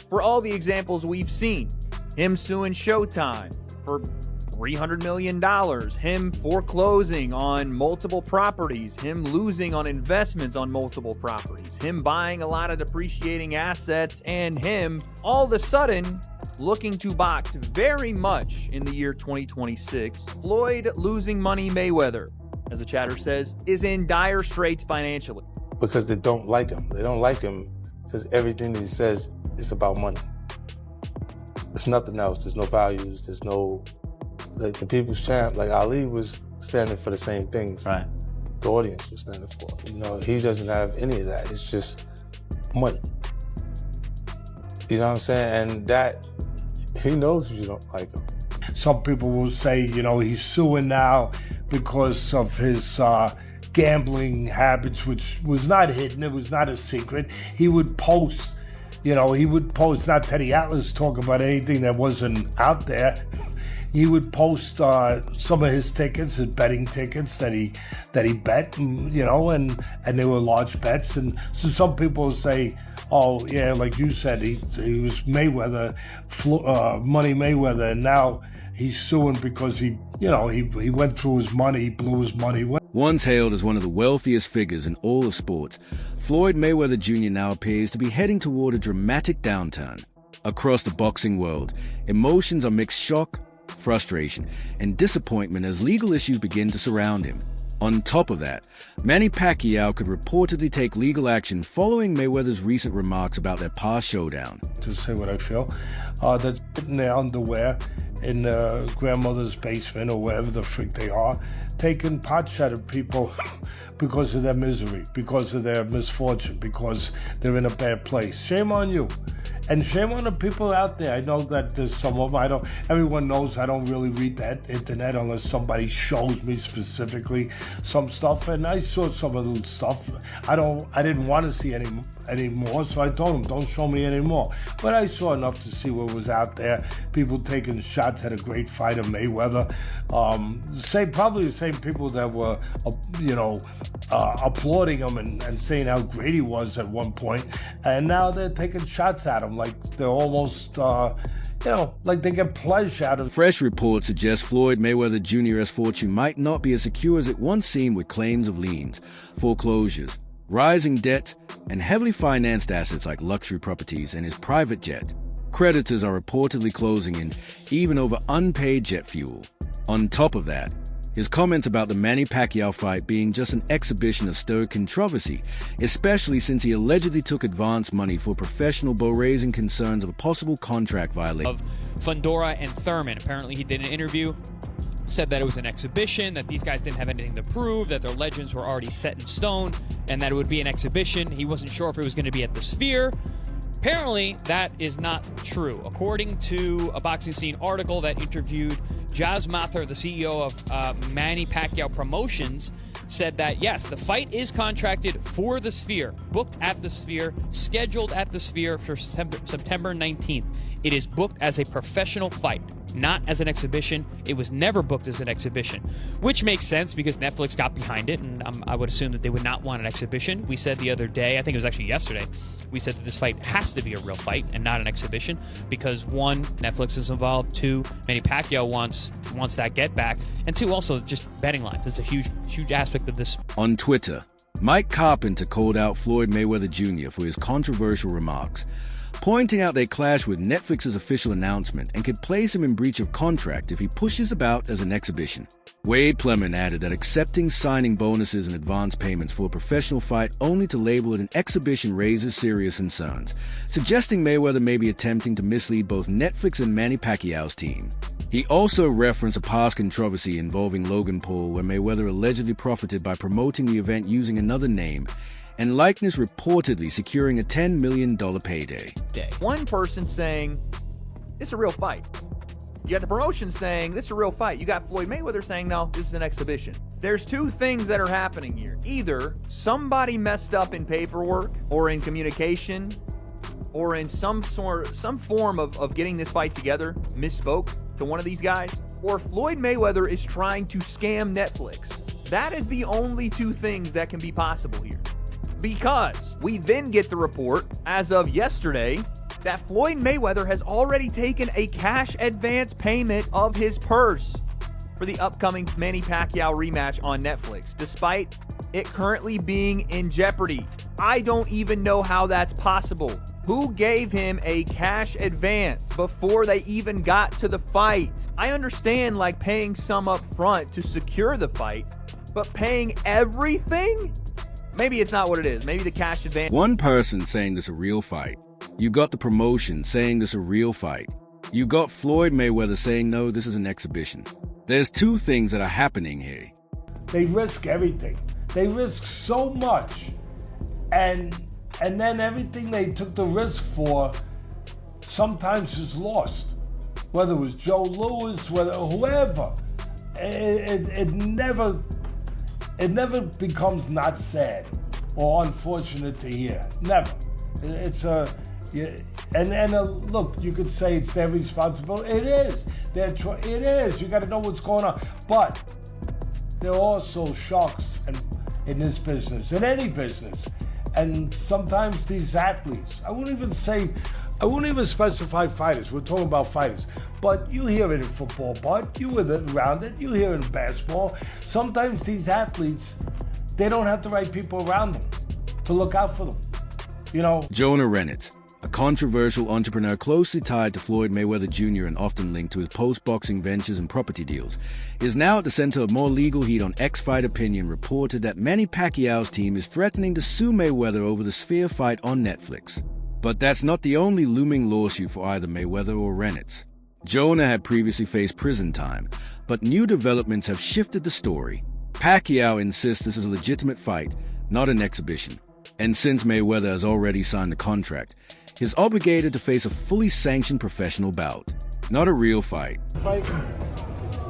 for all the examples we've seen. Him suing Showtime for $300 million, him foreclosing on multiple properties, him losing on investments on multiple properties, him buying a lot of depreciating assets, and him all of a sudden looking to box very much in the year 2026. Floyd losing money Mayweather, as the chatter says, is in dire straits financially. Because they don't like him. They don't like him because everything that he says is about money. There's nothing else. There's no values. There's no... Like the people's champ, like Ali was standing for the same things. Right. The audience was standing for. You know, he doesn't have any of that. It's just money. You know what I'm saying? And that, he knows you don't like him. Some people will say, you know, he's suing now because of his gambling habits, which was not hidden. It was not a secret. He would post, not Teddy Atlas talking about anything that wasn't out there. He would post some of his tickets, his betting tickets that he bet, and they were large bets. And so some people say, oh yeah, like you said, he was Mayweather, Money Mayweather, and now he's suing because he went through his money, he blew his money. Once hailed as one of the wealthiest figures in all of sports, Floyd Mayweather Jr. now appears to be heading toward a dramatic downturn. Across the boxing world, emotions are mixed shock, frustration, and disappointment as legal issues begin to surround him. On top of that, Manny Pacquiao could reportedly take legal action following Mayweather's recent remarks about their past showdown. To say what I feel, that's in their underwear in grandmother's basement or wherever the freak they are, taking pot shot at people because of their misery, because of their misfortune, because they're in a bad place. Shame on you. And shame on the people out there. I know that there's some of them. Everyone knows I don't really read that internet unless somebody shows me specifically some stuff. And I saw some of the stuff. I didn't want to see any more, so I told them, don't show me anymore. But I saw enough to see what was out there. People taking shots at a great fighter, Mayweather. Probably the same people that were, applauding him and saying how great he was at one point. And now they're taking shots at him. Like they're almost, like they get pleasure out of it. Fresh reports suggest Floyd Mayweather Jr.'s fortune might not be as secure as it once seemed, with claims of liens, foreclosures, rising debts, and heavily financed assets like luxury properties and his private jet. Creditors are reportedly closing in, even over unpaid jet fuel. On top of that, his comments about the Manny Pacquiao fight being just an exhibition have stirred controversy, especially since he allegedly took advance money for professional bow, raising concerns of a possible contract violation. Of Fundora and Thurman. Apparently he did an interview, said that it was an exhibition, that these guys didn't have anything to prove, that their legends were already set in stone, and that it would be an exhibition. He wasn't sure if it was going to be at the Sphere. Apparently, that is not true. According to a Boxing Scene article that interviewed Jazz Mathur, the CEO of Manny Pacquiao Promotions, said that, yes, the fight is contracted for the Sphere, booked at the Sphere, scheduled at the Sphere for September 19th. It is booked as a professional fight, not as an exhibition. It was never booked as an exhibition, which makes sense because Netflix got behind it, and I would assume that they would not want an exhibition. We said the other day, I think it was actually yesterday, we said that this fight has to be a real fight and not an exhibition because, one, Netflix is involved, two, Manny Pacquiao wants that get back, and two, also just betting lines. It's a huge aspect of this. On Twitter, Mike Carpenter called out Floyd Mayweather Jr. for his controversial remarks, pointing out they clash with Netflix's official announcement and could place him in breach of contract if he pushes about as an exhibition. Wade Plemon added that accepting signing bonuses and advance payments for a professional fight only to label it an exhibition raises serious concerns, suggesting Mayweather may be attempting to mislead both Netflix and Manny Pacquiao's team. He also referenced a past controversy involving Logan Paul, where Mayweather allegedly profited by promoting the event using another name, and likeness reportedly securing a $10 million payday. One person saying, it's a real fight. You got the promotion saying, this is a real fight. You got Floyd Mayweather saying, no, this is an exhibition. There's two things that are happening here. Either somebody messed up in paperwork or in communication or in some form of getting this fight together, misspoke to one of these guys, or Floyd Mayweather is trying to scam Netflix. That is the only two things that can be possible here. Because we then get the report, as of yesterday, that Floyd Mayweather has already taken a cash advance payment of his purse for the upcoming Manny Pacquiao rematch on Netflix, despite it currently being in jeopardy. I don't even know how that's possible. Who gave him a cash advance before they even got to the fight? I understand like paying some up front to secure the fight, but paying everything? Maybe it's not what it is. Maybe the cash advance. One person saying this a real fight. You got the promotion saying this a real fight. You got Floyd Mayweather saying no, this is an exhibition. There's two things that are happening here. They risk everything. They risk so much. And then everything they took the risk for sometimes is lost. Whether it was Joe Louis, whether whoever. It never becomes not sad or unfortunate to hear. Never. It's look, you could say it's their responsibility. It is. It is. You got to know what's going on. But there are also sharks in this business, in any business. And sometimes these athletes, I wouldn't even specify fighters. We're talking about fighters. But you hear it in football, Bud. You were around it. You hear it in basketball. Sometimes these athletes, they don't have the right people around them to look out for them. You know. Jonah Renitz, a controversial entrepreneur closely tied to Floyd Mayweather Jr. and often linked to his post-boxing ventures and property deals, is now at the center of more legal heat on X-Fight Opinion reported that Manny Pacquiao's team is threatening to sue Mayweather over the Sphere fight on Netflix. But that's not the only looming lawsuit for either Mayweather or Renitz. Jonah had previously faced prison time, but new developments have shifted the story. Pacquiao insists this is a legitimate fight, not an exhibition. And since Mayweather has already signed the contract, he's obligated to face a fully sanctioned professional bout, not a real fight.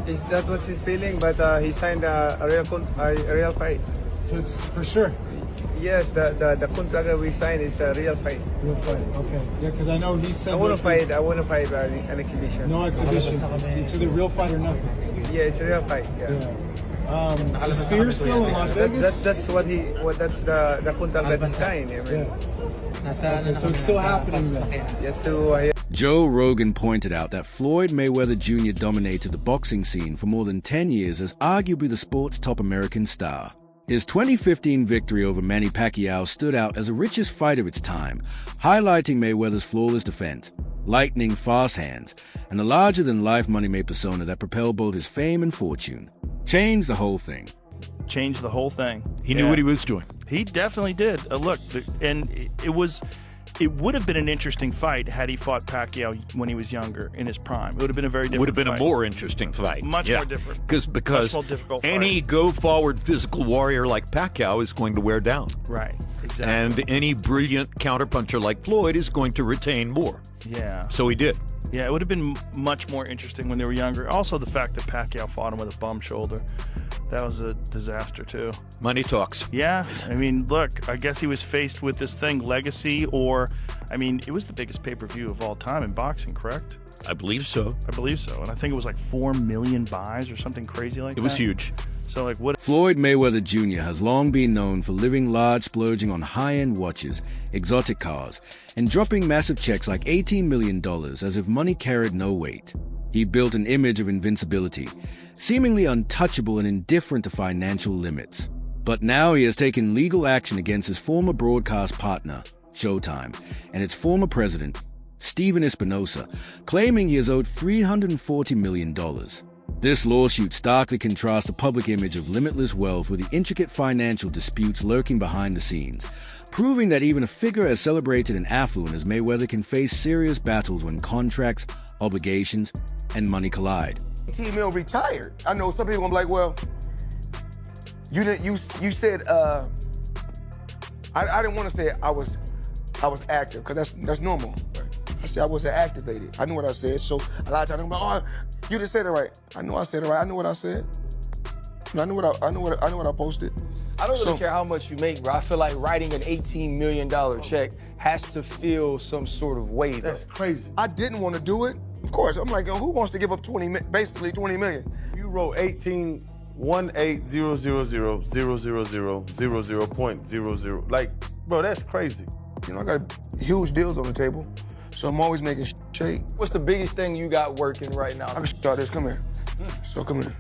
Is that what he's feeling? But he signed a real fight. So it's for sure. Yes, the contract that we signed is a real fight. Real fight. Okay. Yeah, because I know he said. I want to fight an exhibition. No exhibition. It's either real fight or nothing. Yeah, it's a real fight. Yeah. The Sphere still in Las Vegas. That's the contract that he signed. I mean. Okay, so it's still happening then. Yes, to. Joe Rogan pointed out that Floyd Mayweather Jr. dominated the boxing scene for more than 10 years as arguably the sport's top American star. His 2015 victory over Manny Pacquiao stood out as the richest fight of its time, highlighting Mayweather's flawless defense, lightning fast hands, and a larger-than-life money-made persona that propelled both his fame and fortune. Changed the whole thing. Changed the whole thing. He knew what he was doing. He definitely did. It would have been an interesting fight had he fought Pacquiao when he was younger, in his prime. It would have been a very different Would have been fight. A more interesting fight. Much more different. Because Much more difficult any fight. go-forward physical warrior like Pacquiao is going to wear down. Right, exactly. And any brilliant counterpuncher like Floyd is going to retain more. Yeah. So he did. Yeah, it would have been much more interesting when they were younger. Also, the fact that Pacquiao fought him with a bum shoulder. That was a disaster, too. Money talks. Yeah, I mean, look, I guess he was faced with this thing, legacy, it was the biggest pay-per-view of all time in boxing, correct? I believe so. I believe so, and I think it was like 4 million buys or something crazy like that. It was huge. So, like, what? Floyd Mayweather Jr. has long been known for living large, splurging on high-end watches, exotic cars, and dropping massive checks like $18 million as if money carried no weight. He built an image of invincibility, seemingly untouchable and indifferent to financial limits. But now he has taken legal action against his former broadcast partner, Showtime, and its former president, Steven Espinosa, claiming he is owed $340 million. This lawsuit starkly contrasts the public image of limitless wealth with the intricate financial disputes lurking behind the scenes, proving that even a figure as celebrated and affluent as Mayweather can face serious battles when contracts, obligations, and money collide. T-Mill retired. I know some people gonna be like, well, you said I didn't want to say I was active because that's normal. I said I wasn't activated. I knew what I said. So a lot of times I'm like, oh, you didn't say that right. I know I said it right. I know what I said. I know what I posted. I don't really care how much you make, bro. I feel like writing an $18 million check has to feel some sort of weight. That's crazy. I didn't want to do it. Of course, I'm like, who wants to give up basically $20 million? You wrote 18,180,000,000.00. Like, bro, that's crazy. You know, I got huge deals on the table. So I'm always making shake. What's the biggest thing you got working right now? I can start this. Come here. So come here.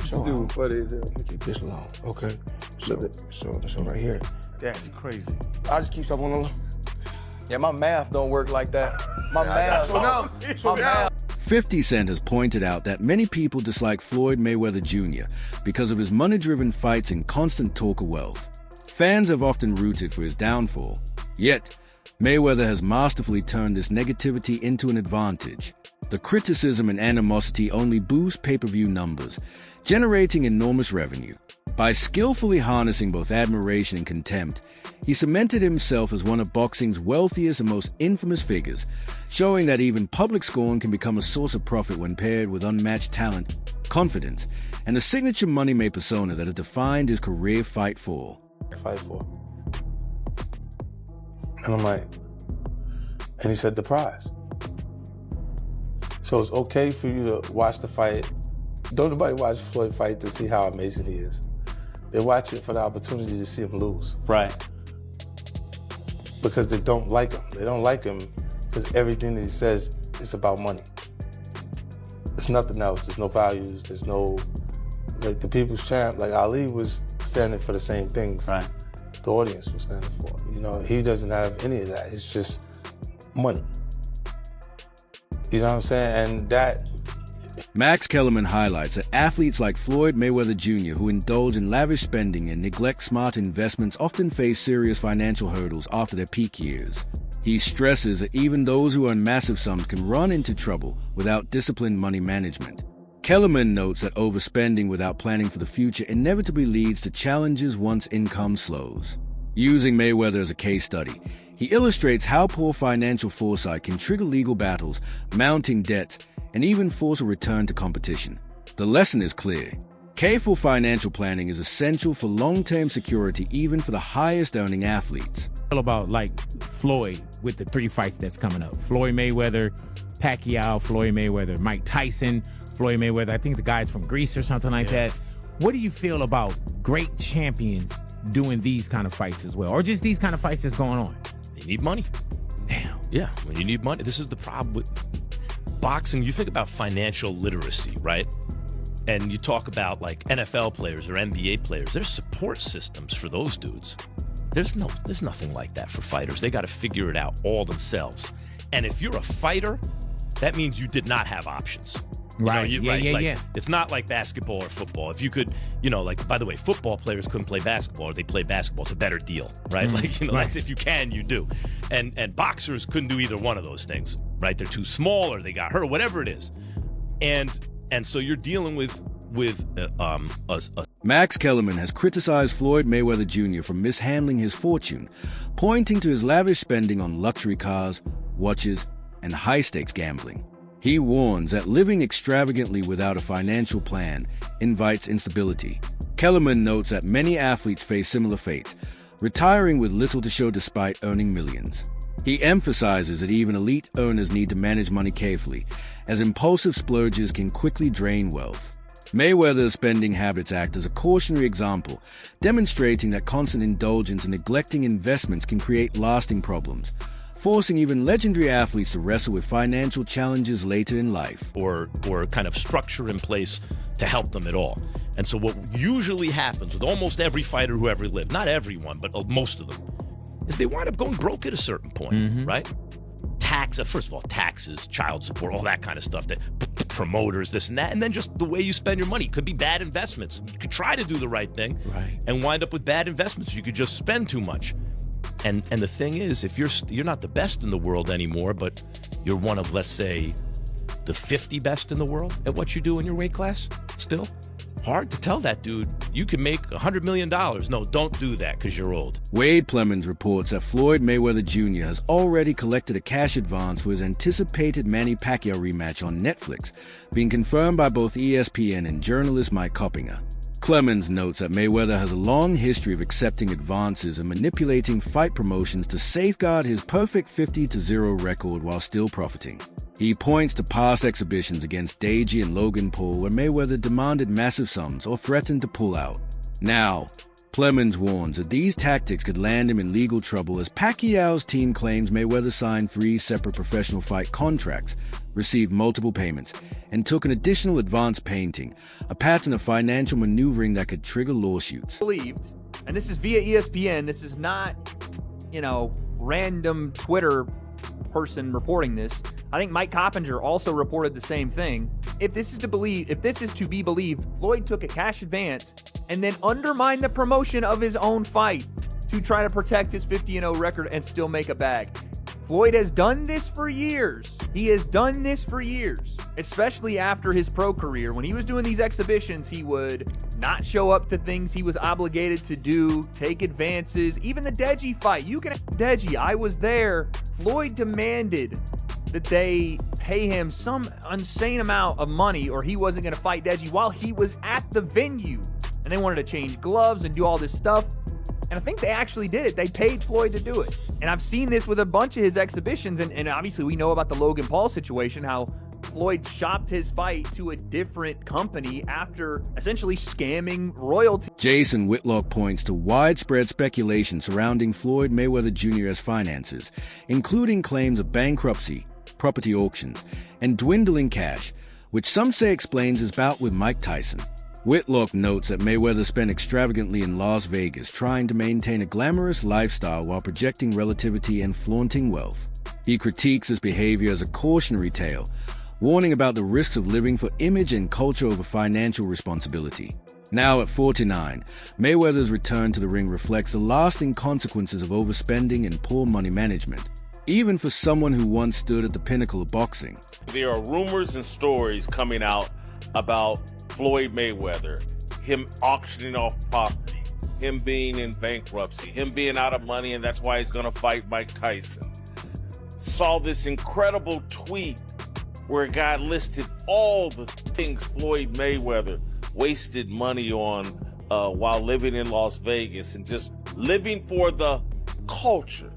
So Dude, what is it? let me keep this long. Okay. So right here. That's crazy. I just keep stuff on the low. Yeah, my math don't work like that. My math. So now. 50 Cent has pointed out that many people dislike Floyd Mayweather Jr. because of his money-driven fights and constant talk of wealth. Fans have often rooted for his downfall. Yet, Mayweather has masterfully turned this negativity into an advantage. The criticism and animosity only boost pay-per-view numbers, generating enormous revenue. By skillfully harnessing both admiration and contempt, he cemented himself as one of boxing's wealthiest and most infamous figures, showing that even public scorn can become a source of profit when paired with unmatched talent, confidence, and a signature money-made persona that has defined his career fight for. And I'm like, and he said the prize. So it's okay for you to watch the fight. Don't nobody watch Floyd fight to see how amazing he is. They watch it for the opportunity to see him lose. Right. Because they don't like him. They don't like him because everything that he says is about money. There's nothing else. There's no values. There's no, like the people's champ, like Ali was standing for the same things. Right. The audience was standing for. You know, he doesn't have any of that. It's just money. You know what I'm saying? And that. Max Kellerman highlights that athletes like Floyd Mayweather Jr., who indulge in lavish spending and neglect smart investments, often face serious financial hurdles after their peak years. He stresses that even those who earn massive sums can run into trouble without disciplined money management. Kellerman notes that overspending without planning for the future inevitably leads to challenges once income slows. Using Mayweather as a case study, he illustrates how poor financial foresight can trigger legal battles, mounting debts, and even force a return to competition. The lesson is clear. Careful financial planning is essential for long-term security, even for the highest-earning athletes. About like Floyd with the 3 fights that's coming up. Floyd Mayweather, Pacquiao, Floyd Mayweather, Mike Tyson, Floyd Mayweather. I think the guy's from Greece or something like that. What do you feel about great champions doing these kind of fights as well? Or just these kind of fights that's going on? You need money. Damn. Yeah, when you need money. This is the problem with boxing. You think about financial literacy, right? And you talk about like NFL players or NBA players. There's support systems for those dudes. There's nothing like that for fighters. They got to figure it out all themselves. And if you're a fighter, that means you did not have options. Right. Yeah. It's not like basketball or football. If you could, like, by the way, football players couldn't play basketball or they play basketball. It's a better deal, right? That's if you can, you do. And boxers couldn't do either one of those things, right? They're too small or they got hurt, whatever it is. And so you're dealing with Max Kellerman has criticized Floyd Mayweather Jr. for mishandling his fortune, pointing to his lavish spending on luxury cars, watches, and high-stakes gambling. He warns that living extravagantly without a financial plan invites instability. Kellerman notes that many athletes face similar fates, retiring with little to show despite earning millions. He emphasizes that even elite earners need to manage money carefully, as impulsive splurges can quickly drain wealth. Mayweather's spending habits act as a cautionary example, demonstrating that constant indulgence and neglecting investments can create lasting problems, forcing even legendary athletes to wrestle with financial challenges later in life. Or kind of structure in place to help them at all. And so what usually happens with almost every fighter who ever lived, not everyone, but most of them, is they wind up going broke at a certain point, right? First of all, taxes, child support, all that kind of stuff, that promoters, this and that, and then just the way you spend your money. Could be bad investments. You could try to do the right thing and wind up with bad investments. You could just spend too much. And the thing is, if you're not the best in the world anymore, but you're one of, let's say, the 50 best in the world at what you do in your weight class, still hard to tell that dude, you can make $100 million. No, don't do that because you're old. Wade Plemons reports that Floyd Mayweather Jr. has already collected a cash advance for his anticipated Manny Pacquiao rematch on Netflix, being confirmed by both ESPN and journalist Mike Coppinger. Clemens notes that Mayweather has a long history of accepting advances and manipulating fight promotions to safeguard his perfect 50-0 record while still profiting. He points to past exhibitions against Deji and Logan Paul where Mayweather demanded massive sums or threatened to pull out. Now, Clemens warns that these tactics could land him in legal trouble as Pacquiao's team claims Mayweather signed 3 separate professional fight contracts, received multiple payments, and took an additional advance painting, a pattern of financial maneuvering that could trigger lawsuits. Believed, and this is via ESPN, this is not, random Twitter person reporting this. I think Mike Coppinger also reported the same thing. If this is to be believed, Floyd took a cash advance and then undermined the promotion of his own fight to try to protect his 50-0 record and still make a bag. Floyd has done this for years. He has done this for years, especially after his pro career. When he was doing these exhibitions, he would not show up to things he was obligated to do, take advances. Even the Deji fight, you can ask Deji, I was there. Floyd demanded that they pay him some insane amount of money or he wasn't going to fight Deji while he was at the venue. And they wanted to change gloves and do all this stuff. And I think they actually did it. They paid Floyd to do it. And I've seen this with a bunch of his exhibitions. And obviously we know about the Logan Paul situation, how Floyd shopped his fight to a different company after essentially scamming royalty. Jason Whitlock points to widespread speculation surrounding Floyd Mayweather Jr.'s finances, including claims of bankruptcy, property auctions, and dwindling cash, which some say explains his bout with Mike Tyson. Whitlock notes that Mayweather spent extravagantly in Las Vegas trying to maintain a glamorous lifestyle while projecting relativity and flaunting wealth. He critiques his behavior as a cautionary tale, warning about the risks of living for image and culture over financial responsibility. Now at 49, Mayweather's return to the ring reflects the lasting consequences of overspending and poor money management, even for someone who once stood at the pinnacle of boxing. There are rumors and stories coming out about Floyd Mayweather, him auctioning off property, him being in bankruptcy, him being out of money, and that's why he's going to fight Mike Tyson. Saw this incredible tweet where a guy listed all the things Floyd Mayweather wasted money on while living in Las Vegas and just living for the culture.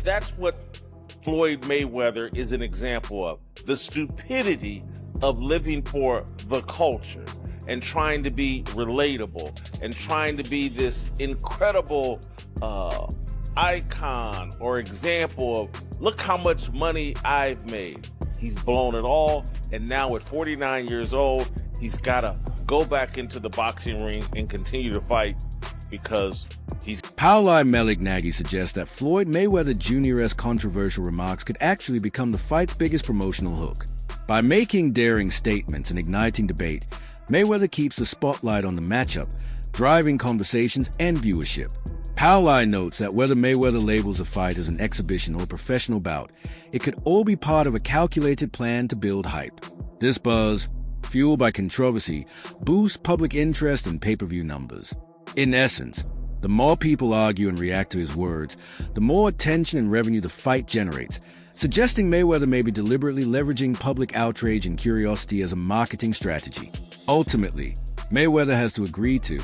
That's what Floyd Mayweather is an example of. The stupidity of living for the culture and trying to be relatable and trying to be this incredible icon or example of, look how much money I've made. He's blown it all, and now at 49 years old, he's got to go back into the boxing ring and continue to fight because he's... Pauli Malignaggi suggests that Floyd Mayweather Jr.'s controversial remarks could actually become the fight's biggest promotional hook. By making daring statements and igniting debate, Mayweather keeps the spotlight on the matchup, driving conversations and viewership. Pauli notes that whether Mayweather labels a fight as an exhibition or a professional bout, it could all be part of a calculated plan to build hype. This buzz, fueled by controversy, boosts public interest and pay-per-view numbers. In essence, the more people argue and react to his words, the more attention and revenue the fight generates, suggesting Mayweather may be deliberately leveraging public outrage and curiosity as a marketing strategy. Ultimately, Mayweather has to agree to,